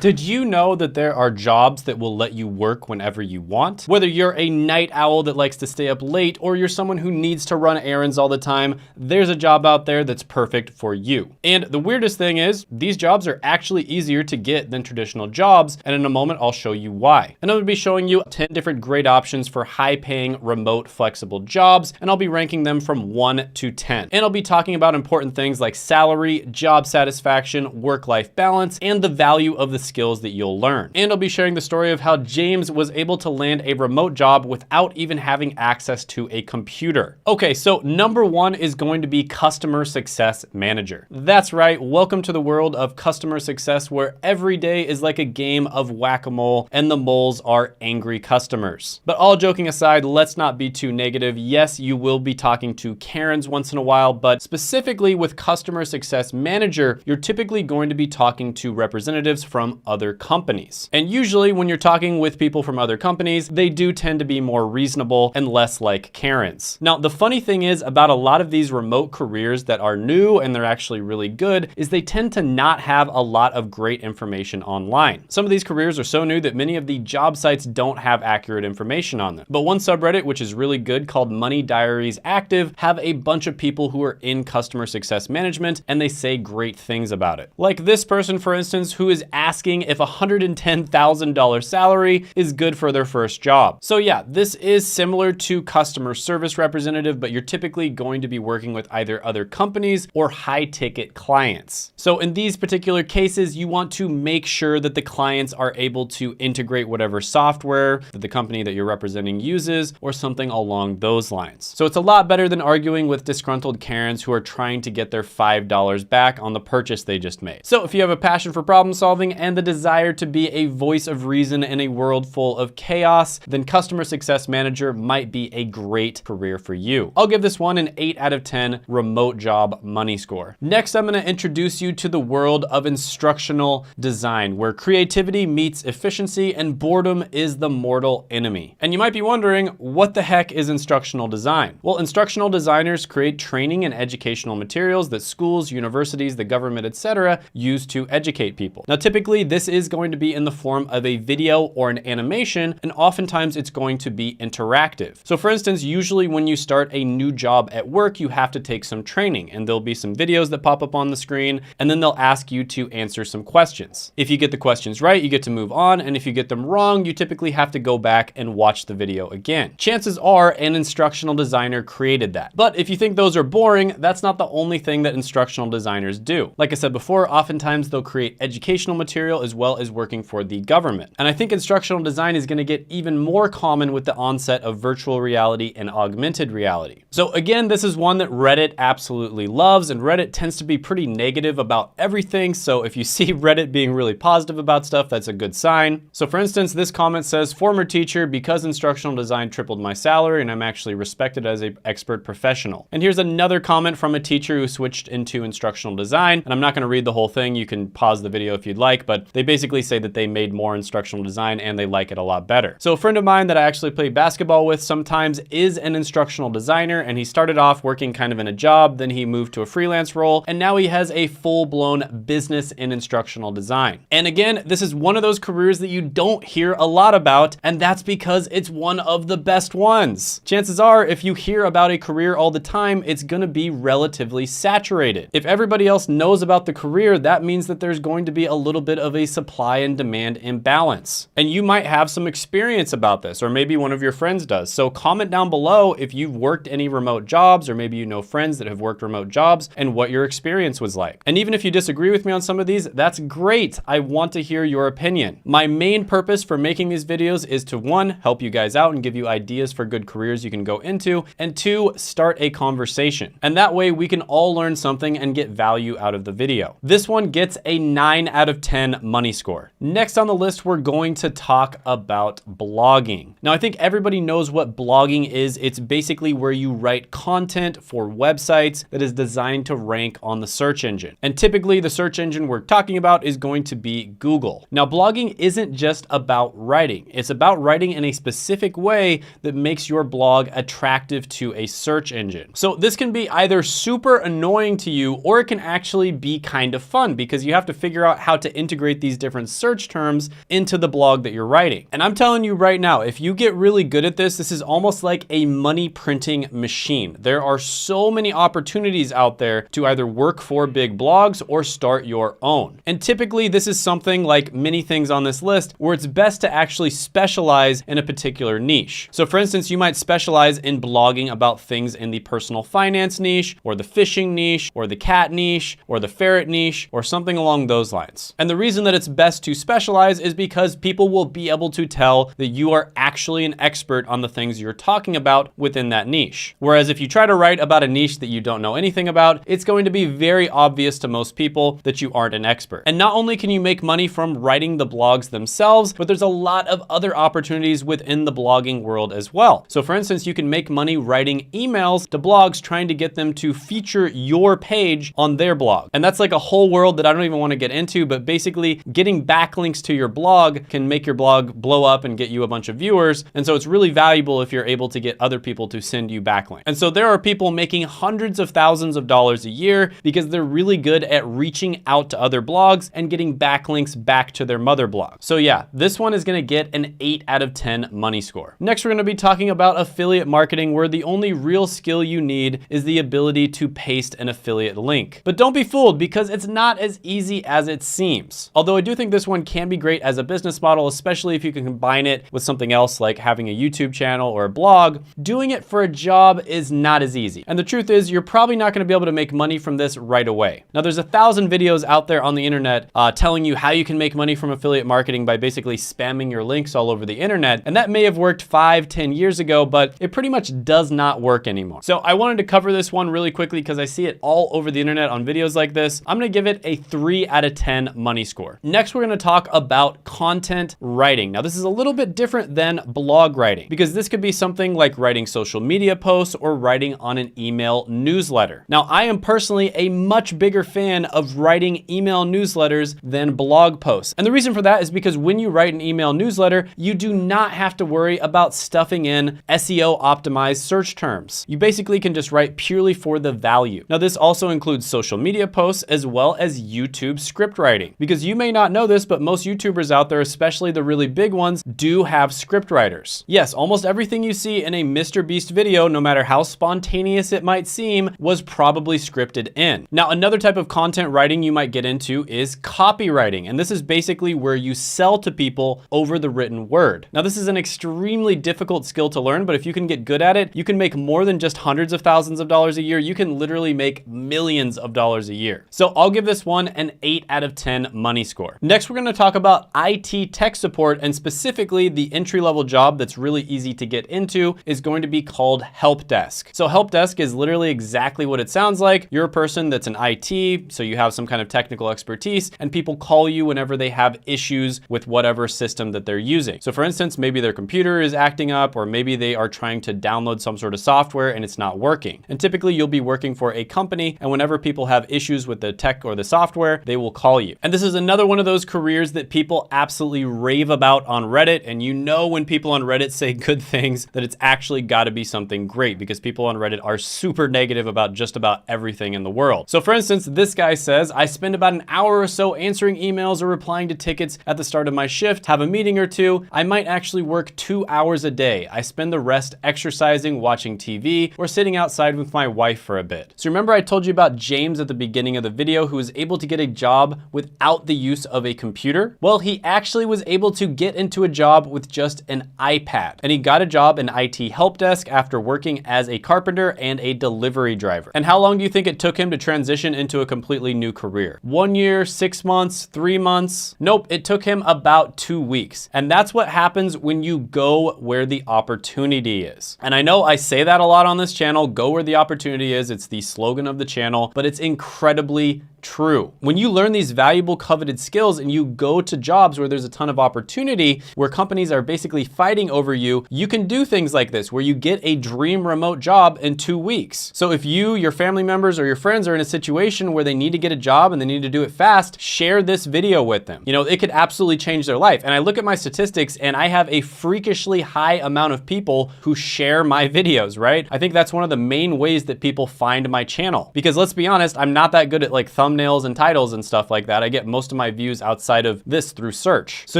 Did you know that there are jobs that will let you work whenever you want? Whether you're a night owl that likes to stay up late or you're someone who needs to run errands all the time, there's a job out there that's perfect for you. And the weirdest thing is, these jobs are actually easier to get than traditional jobs, and in a moment I'll show you why. And I'm gonna be showing you 10 different great options for high-paying, remote, flexible jobs, and I'll be ranking them from 1 to 10. And I'll be talking about important things like salary, job satisfaction, work-life balance, and the value of the skills that you'll learn. And I'll be sharing the story of how James was able to land a remote job without even having access to a computer. Okay, so number 1 is going to be Customer Success Manager. That's right, welcome to the world of customer success, where every day is like a game of whack-a-mole and the moles are angry customers. But all joking aside, let's not be too negative. Yes, you will be talking to Karens once in a while, but specifically with Customer Success Manager, you're typically going to be talking to representatives from other companies. And usually when you're talking with people from other companies, they do tend to be more reasonable and less like Karens. Now, the funny thing is about a lot of these remote careers that are new and they're actually really good is they tend to not have a lot of great information online. Some of these careers are so new that many of the job sites don't have accurate information on them. But one subreddit, which is really good, called Money Diaries Active, have a bunch of people who are in customer success management and they say great things about it. Like this person, for instance, who is asking if $110,000 salary is good for their first job. So yeah, this is similar to customer service representative, but you're typically going to be working with either other companies or high ticket clients. So in these particular cases, you want to make sure that the clients are able to integrate whatever software that the company that you're representing uses or something along those lines. So it's a lot better than arguing with disgruntled Karens who are trying to get their $5 back on the purchase they just made. So if you have a passion for problem solving and the desire to be a voice of reason in a world full of chaos, then Customer Success Manager might be a great career for you. I'll give this one an 8 out of 10 remote job money score. Next, I'm going to introduce you to the world of instructional design, where creativity meets efficiency and boredom is the mortal enemy. And you might be wondering, what the heck is instructional design? Well, instructional designers create training and educational materials that schools, universities, the government, etc. use to educate people. Now, typically this is going to be in the form of a video or an animation, and oftentimes it's going to be interactive. So for instance, usually when you start a new job at work, you have to take some training and there'll be some videos that pop up on the screen, and then they'll ask you to answer some questions. If you get the questions right, you get to move on, and if you get them wrong, you typically have to go back and watch the video again. Chances are an instructional designer created that. But if you think those are boring, that's not the only thing that instructional designers do. Like I said before, oftentimes they'll create educational material as well as working for the government. And I think instructional design is going to get even more common with the onset of virtual reality and augmented reality. So again, this is one that Reddit absolutely loves, and Reddit tends to be pretty negative about everything. So if you see Reddit being really positive about stuff, that's a good sign. So for instance, this comment says, former teacher, because instructional design tripled my salary and I'm actually respected as an expert professional. And here's another comment from a teacher who switched into instructional design. And I'm not going to read the whole thing. You can pause the video if you'd like, but they basically say that they made more instructional design and they like it a lot better. So a friend of mine that I actually play basketball with sometimes is an instructional designer, and he started off working kind of in a job, then he moved to a freelance role, and now he has a full-blown business in instructional design. And again, this is one of those careers that you don't hear a lot about, and that's because it's one of the best ones. Chances are, if you hear about a career all the time, it's gonna be relatively saturated. If everybody else knows about the career, that means that there's going to be a little bit of a supply and demand imbalance. And you might have some experience about this, or maybe one of your friends does. So comment down below if you've worked any remote jobs, or maybe you know friends that have worked remote jobs and what your experience was like. And even if you disagree with me on some of these, that's great. I want to hear your opinion. My main purpose for making these videos is to, 1, help you guys out and give you ideas for good careers you can go into, and 2, start a conversation. And that way we can all learn something and get value out of the video. This one gets a 9 out of 10 money score. Next on the list, we're going to talk about blogging. Now, I think everybody knows what blogging is. It's basically where you write content for websites that is designed to rank on the search engine. And typically the search engine we're talking about is going to be Google. Now, blogging isn't just about writing. It's about writing in a specific way that makes your blog attractive to a search engine. So this can be either super annoying to you, or it can actually be kind of fun because you have to figure out how to integrate incorporate these different search terms into the blog that you're writing. And I'm telling you right now, if you get really good at this, this is almost like a money printing machine. There are so many opportunities out there to either work for big blogs or start your own. And typically this is something like many things on this list where it's best to actually specialize in a particular niche. So for instance, you might specialize in blogging about things in the personal finance niche, or the fishing niche, or the cat niche, or the ferret niche, or something along those lines. And the reason that it's best to specialize is because people will be able to tell that you are actually an expert on the things you're talking about within that niche. Whereas if you try to write about a niche that you don't know anything about, it's going to be very obvious to most people that you aren't an expert. And not only can you make money from writing the blogs themselves, but there's a lot of other opportunities within the blogging world as well. So for instance, you can make money writing emails to blogs trying to get them to feature your page on their blog. And that's like a whole world that I don't even want to get into, but basically getting backlinks to your blog can make your blog blow up and get you a bunch of viewers. And so it's really valuable if you're able to get other people to send you backlinks. And so there are people making hundreds of thousands of dollars a year because they're really good at reaching out to other blogs and getting backlinks back to their mother blog. So yeah, this one is going to get an 8 out of 10 money score. Next, we're going to be talking about affiliate marketing, where the only real skill you need is the ability to paste an affiliate link. But don't be fooled, because it's not as easy as it seems. Although I do think this one can be great as a business model, especially if you can combine it with something else like having a YouTube channel or a blog. Doing it for a job is not as easy. And the truth is, you're probably not going to be able to make money from this right away. Now, there's 1,000 videos out there on the internet telling you how you can make money from affiliate marketing by basically spamming your links all over the internet. And that may have worked 5-10 years ago, but it pretty much does not work anymore. So I wanted to cover this one really quickly because I see it all over the internet on videos like this. I'm going to give it a 3 out of 10 money score. Next, we're going to talk about content writing. Now, this is a little bit different than blog writing, because this could be something like writing social media posts or writing on an email newsletter. Now, I am personally a much bigger fan of writing email newsletters than blog posts. And the reason for that is because when you write an email newsletter, you do not have to worry about stuffing in SEO optimized search terms. You basically can just write purely for the value. Now, this also includes social media posts as well as YouTube script writing, because you may not know this, but most YouTubers out there, especially the really big ones, do have script writers. Yes, almost everything you see in a MrBeast video, no matter how spontaneous it might seem, was probably scripted in. Now, another type of content writing you might get into is copywriting. And this is basically where you sell to people over the written word. Now, this is an extremely difficult skill to learn, but if you can get good at it, you can make more than just hundreds of thousands of dollars a year. You can literally make millions of dollars a year. So I'll give this one an 8 out of 10 money score. Next, we're going to talk about IT tech support, and specifically the entry-level job that's really easy to get into is going to be called help desk. So help desk is literally exactly what it sounds like. You're a person that's in IT, so you have some kind of technical expertise, and people call you whenever they have issues with whatever system that they're using. So for instance, maybe their computer is acting up, or maybe they are trying to download some sort of software and it's not working. And typically you'll be working for a company, and whenever people have issues with the tech or the software, they will call you. And this is another one of those careers that people absolutely rave about on Reddit. And you know, when people on Reddit say good things, that it's actually got to be something great, because people on Reddit are super negative about just about everything in the world. So for instance, this guy says, I spend about an hour or so answering emails or replying to tickets at the start of my shift, have a meeting or two. I might actually work 2 hours a day. I spend the rest exercising, watching TV, or sitting outside with my wife for a bit. So remember I told you about James at the beginning of the video, who was able to get a job without the use of a computer? Well, he actually was able to get into a job with just an iPad. And he got a job in IT help desk after working as a carpenter and a delivery driver. And how long do you think it took him to transition into a completely new career? 1 year, 6 months, 3 months? Nope, it took him about 2 weeks. And that's what happens when you go where the opportunity is. And I know I say that a lot on this channel, go where the opportunity is. It's the slogan of the channel, but it's incredibly true. When you learn these valuable coveted skills and you go to jobs where there's a ton of opportunity, where companies are basically fighting over you, you can do things like this, where you get a dream remote job in 2 weeks. So if you, your family members, or your friends are in a situation where they need to get a job and they need to do it fast, share this video with them. You know, it could absolutely change their life. And I look at my statistics and I have a freakishly high amount of people who share my videos, right? I think that's one of the main ways that people find my channel, because let's be honest, I'm not that good at like thumbnails thumbnails and titles and stuff like that. I get most of my views outside of this through search. So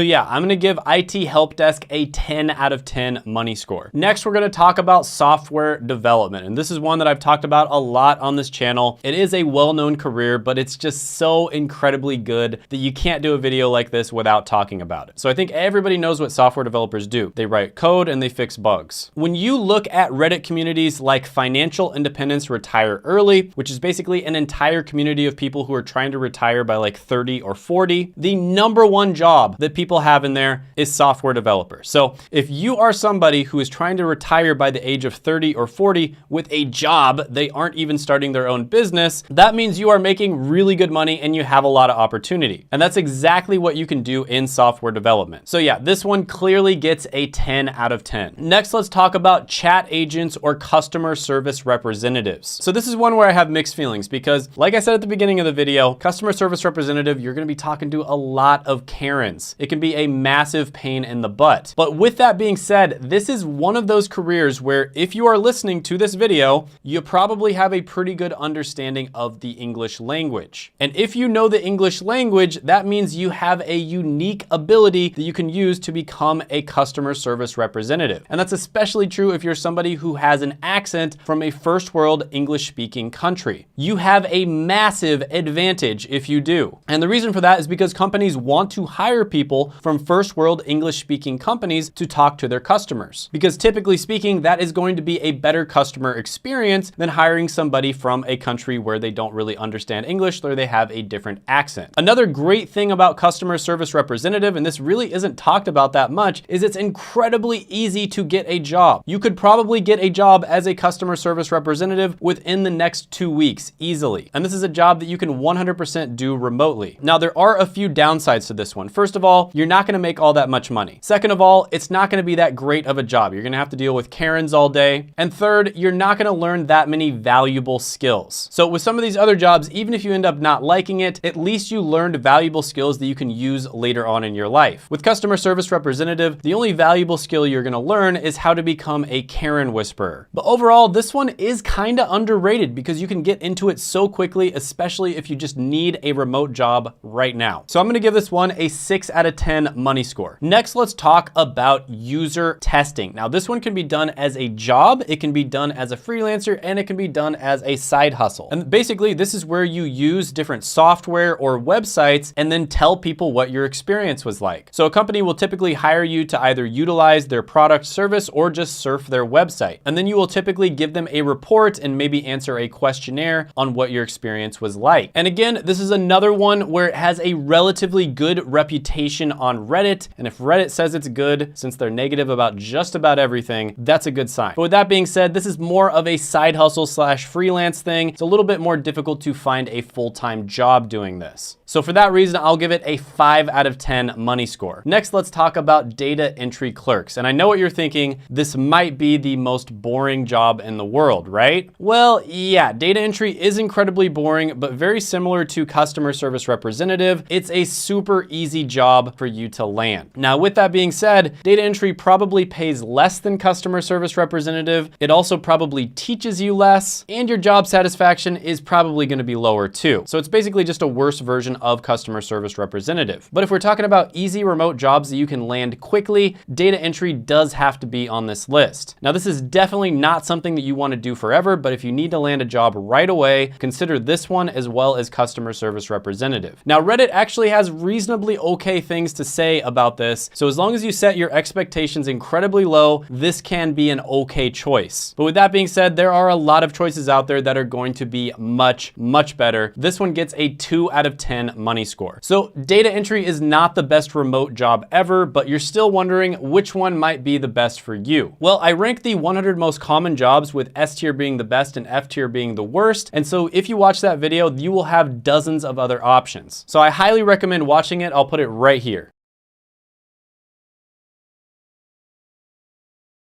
yeah, I'm gonna give IT help desk a 10 out of 10 money score. Next, we're gonna talk about software development. And this is one that I've talked about a lot on this channel. It is a well-known career, but it's just so incredibly good that you can't do a video like this without talking about it. So I think everybody knows what software developers do. They write code and they fix bugs. When you look at Reddit communities like Financial Independence Retire Early, which is basically an entire community of people who are trying to retire by like 30 or 40, the number one job that people have in there is software developer. So if you are somebody who is trying to retire by the age of 30 or 40 with a job, they aren't even starting their own business, that means you are making really good money and you have a lot of opportunity. And that's exactly what you can do in software development. So yeah, this one clearly gets a 10 out of 10. Next, let's talk about chat agents or customer service representatives. So this is one where I have mixed feelings because, like I said at the beginning of the video, customer service representative, you're gonna be talking to a lot of Karens. It can be a massive pain in the butt. But with that being said, this is one of those careers where if you are listening to this video, you probably have a pretty good understanding of the English language. And if you know the English language, that means you have a unique ability that you can use to become a customer service representative. And that's especially true if you're somebody who has an accent from a first world English speaking country. You have a massive advantage if you do. And the reason for that is because companies want to hire people from first world English speaking companies to talk to their customers. Because typically speaking, that is going to be a better customer experience than hiring somebody from a country where they don't really understand English or they have a different accent. Another great thing about customer service representative, and this really isn't talked about that much, is it's incredibly easy to get a job. You could probably get a job as a customer service representative within the next 2 weeks easily. And this is a job that you can 100% do remotely. Now, there are a few downsides to this one. First of all, you're not gonna make all that much money. Second of all, it's not gonna be that great of a job. You're gonna have to deal with Karens all day. And third, you're not gonna learn that many valuable skills. So with some of these other jobs, even if you end up not liking it, at least you learned valuable skills that you can use later on in your life. With customer service representative, the only valuable skill you're gonna learn is how to become a Karen whisperer. But overall, this one is kinda underrated because you can get into it so quickly, especially if you just need a remote job right now. So I'm gonna give this one a 6 out of 10 money score. Next, let's talk about user testing. Now, this one can be done as a job, it can be done as a freelancer, and it can be done as a side hustle. And basically, this is where you use different software or websites and then tell people what your experience was like. So a company will typically hire you to either utilize their product, service, or just surf their website. And then you will typically give them a report and maybe answer a questionnaire on what your experience was like. And again, this is another one where it has a relatively good reputation on Reddit. And if Reddit says it's good, since they're negative about just about everything, that's a good sign. But with that being said, this is more of a side hustle slash freelance thing. It's a little bit more difficult to find a full-time job doing this. So for that reason, I'll give it a 5 out of 10 money score. Next, let's talk about data entry clerks. And I know what you're thinking, this might be the most boring job in the world, right? Well, yeah, data entry is incredibly boring, but very similar to customer service representative, it's a super easy job for you to land. Now, with that being said, data entry probably pays less than customer service representative. It also probably teaches you less, and your job satisfaction is probably gonna be lower too. So it's basically just a worse version of customer service representative. But if we're talking about easy remote jobs that you can land quickly, data entry does have to be on this list. Now, this is definitely not something that you want to do forever, but if you need to land a job right away, consider this one as well as customer service representative. Now, Reddit actually has reasonably okay things to say about this. So as long as you set your expectations incredibly low, this can be an okay choice. But with that being said, there are a lot of choices out there that are going to be much, much better. This one gets a 2 out of 10 money score. So data entry is not the best remote job ever, but you're still wondering which one might be the best for you. Well, I ranked the 100 most common jobs with S tier being the best and F tier being the worst. And so if you watch that video, you will have dozens of other options. So I highly recommend watching it. I'll put it right here.